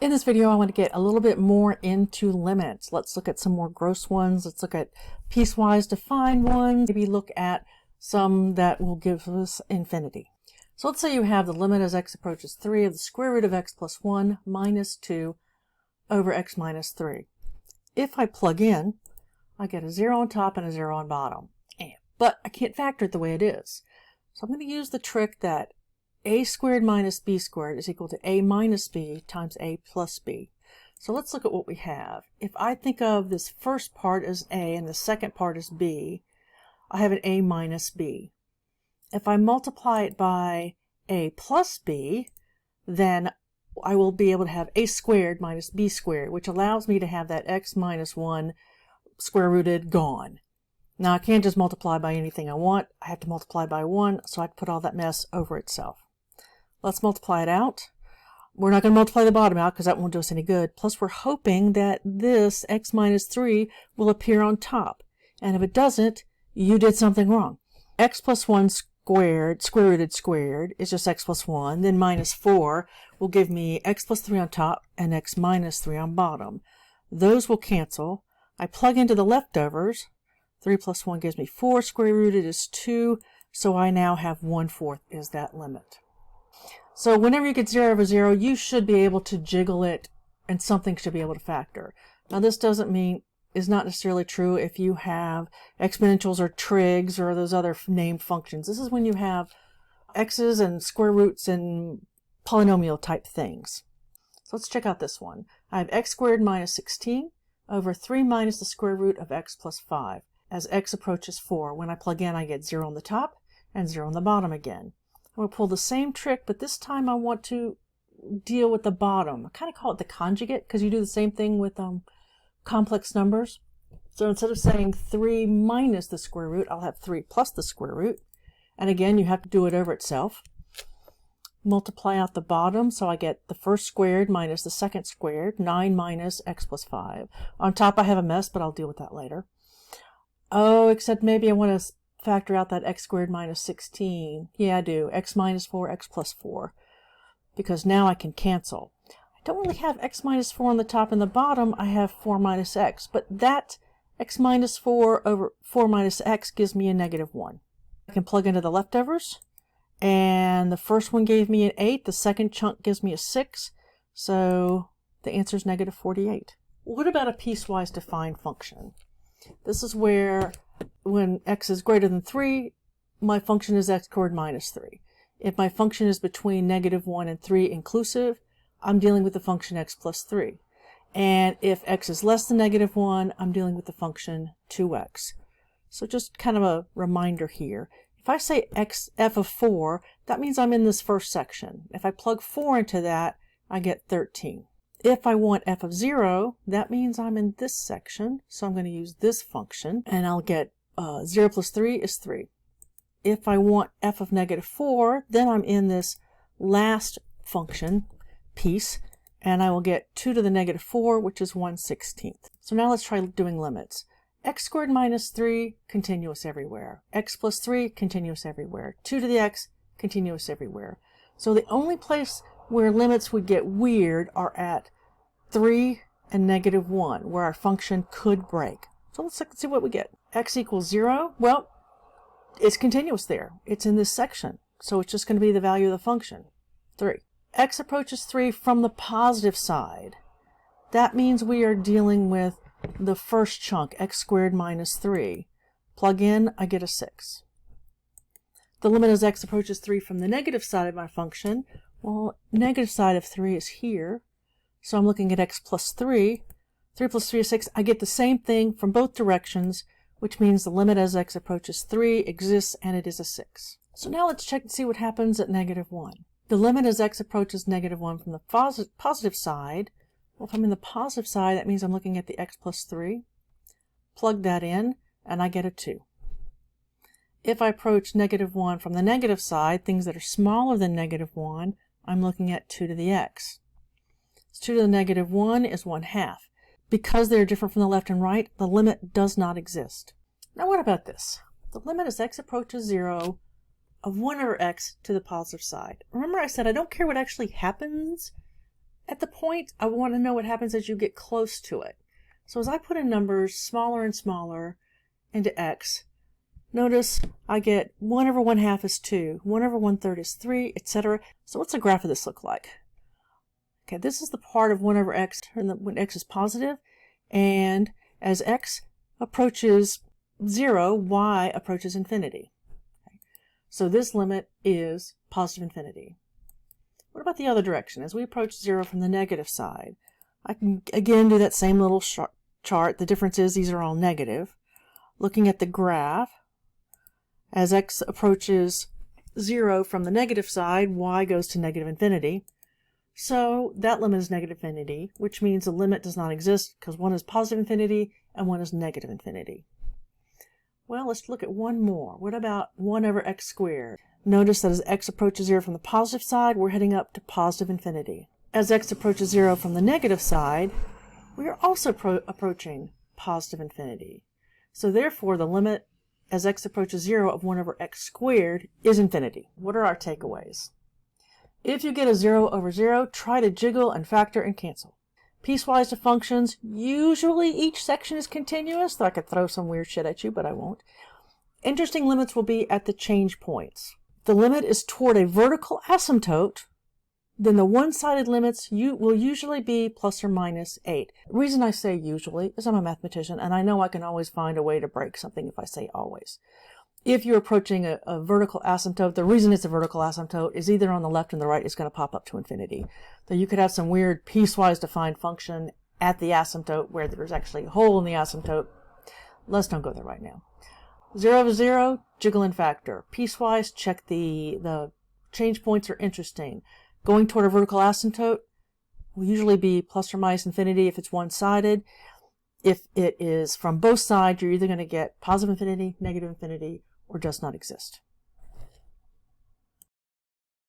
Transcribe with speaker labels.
Speaker 1: In this video, I want to get a little bit more into limits. Let's look at some more gross ones. Let's look at piecewise defined ones. Maybe look at some that will give us infinity. So let's say you have the limit as x approaches 3 of the square root of x plus 1 minus 2 over x minus 3. If I plug in, I get a 0 on top and a 0 on bottom. But I can't factor it the way it is. So I'm going to use the trick that a squared minus b squared is equal to a minus b times a plus b. So let's look at what we have. If I think of this first part as a and the second part as b, I have an a minus b. If I multiply it by a plus b, then I will be able to have a squared minus b squared, which allows me to have that x minus 1 square rooted gone. Now I can't just multiply by anything I want. I have to multiply by 1, so I have to put all that mess over itself. Let's multiply it out. We're not going to multiply the bottom out because that won't do us any good. Plus we're hoping that this x minus 3 will appear on top. And if it doesn't, you did something wrong. X plus 1 squared, square rooted squared, is just x plus 1. Then minus 4 will give me x plus 3 on top and x minus 3 on bottom. Those will cancel. I plug into the leftovers. 3 plus 1 gives me 4. Square rooted is 2. So I now have 1/4 is that limit. So whenever you get 0 over 0, you should be able to jiggle it and something should be able to factor. Now this doesn't mean, is not necessarily true if you have exponentials or trigs or those other named functions. This is when you have x's and square roots and polynomial type things. So let's check out this one. I have x squared minus 16 over 3 minus the square root of x plus 5 as x approaches 4. When I plug in, I get 0 on the top and 0 on the bottom again. I'm going to pull the same trick, but this time I want to deal with the bottom. I kind of call it the conjugate because you do the same thing with complex numbers. So instead of saying 3 minus the square root, I'll have 3 plus the square root. And again, you have to do it over itself. Multiply out the bottom, so I get the first squared minus the second squared, 9 minus x plus 5. On top I have a mess, but I'll deal with that later. Oh, except maybe I want to factor out that x squared minus 16. Yeah, I do. X minus 4, x plus 4. Because now I can cancel. I don't really have x minus 4 on the top and the bottom. I have 4 minus x. But that x minus 4 over 4 minus x gives me a negative 1. I can plug into the leftovers. And the first one gave me an 8. The second chunk gives me a 6. So the answer is negative 48. What about a piecewise defined function? This is where when x is greater than 3, my function is x squared minus 3. If my function is between negative 1 and 3 inclusive, I'm dealing with the function x plus 3. And if x is less than negative 1, I'm dealing with the function 2x. So just kind of a reminder here. If I say f of 4, that means I'm in this first section. If I plug 4 into that, I get 13. If I want f of 0, that means I'm in this section. So I'm going to use this function, and I'll get 0 plus 3 is 3. If I want f of negative 4, then I'm in this last function piece, and I will get 2 to the negative 4, which is 1/16. So now let's try doing limits. X squared minus 3, continuous everywhere. X plus 3, continuous everywhere. 2 to the x, continuous everywhere. So the only place where limits would get weird are at 3 and negative 1, where our function could break. So let's see what we get. X equals 0. Well, it's continuous there. It's in this section. So it's just going to be the value of the function, 3. X approaches 3 from the positive side. That means we are dealing with the first chunk, x squared minus 3. Plug in, I get a 6. The limit as x approaches 3 from the negative side of my function. Well, negative side of 3 is here. So I'm looking at x plus 3. 3 plus 3 is 6. I get the same thing from both directions, which means the limit as x approaches 3 exists, and it is a 6. So now let's check and see what happens at negative 1. The limit as x approaches negative 1 from the positive side. Well, if I'm in the positive side, that means I'm looking at the x plus 3. Plug that in, and I get a 2. If I approach negative 1 from the negative side, things that are smaller than negative 1, I'm looking at 2 to the x. 2 to the negative 1 is 1/2. Because they're different from the left and right, the limit does not exist. Now what about this? The limit as x approaches 0 of 1 over x to the positive side. Remember I said I don't care what actually happens at the point, I want to know what happens as you get close to it. So as I put in numbers smaller and smaller into x, notice I get 1 over 1/2 is 2, 1 over 1/3 is 3, etc. So what's the graph of this look like? Okay, this is the part of 1 over x when x is positive, and as x approaches 0, y approaches infinity. Okay. So this limit is positive infinity. What about the other direction? As we approach 0 from the negative side, I can again do that same little chart. The difference is these are all negative. Looking at the graph, as x approaches 0 from the negative side, y goes to negative infinity. So that limit is negative infinity, which means the limit does not exist because one is positive infinity and one is negative infinity. Well, let's look at one more. What about 1 over x squared? Notice that as x approaches 0 from the positive side, we're heading up to positive infinity. As x approaches 0 from the negative side, we are also approaching positive infinity. So therefore, the limit as x approaches 0 of 1 over x squared is infinity. What are our takeaways? If you get a 0 over 0, try to jiggle and factor and cancel. Piecewise to functions, usually each section is continuous, though I could throw some weird shit at you, but I won't. Interesting limits will be at the change points. The limit is toward a vertical asymptote, then the one-sided limits will usually be plus or minus 8. The reason I say usually is I'm a mathematician, and I know I can always find a way to break something if I say always. If you're approaching a vertical asymptote, the reason it's a vertical asymptote is either on the left and the right is going to pop up to infinity. So you could have some weird piecewise defined function at the asymptote where there's actually a hole in the asymptote. Let's don't go there right now. 0 over 0, jiggle and factor. Piecewise, check the change points are interesting. Going toward a vertical asymptote will usually be plus or minus infinity if it's one-sided. If it is from both sides, you're either going to get positive infinity, negative infinity, or does not exist.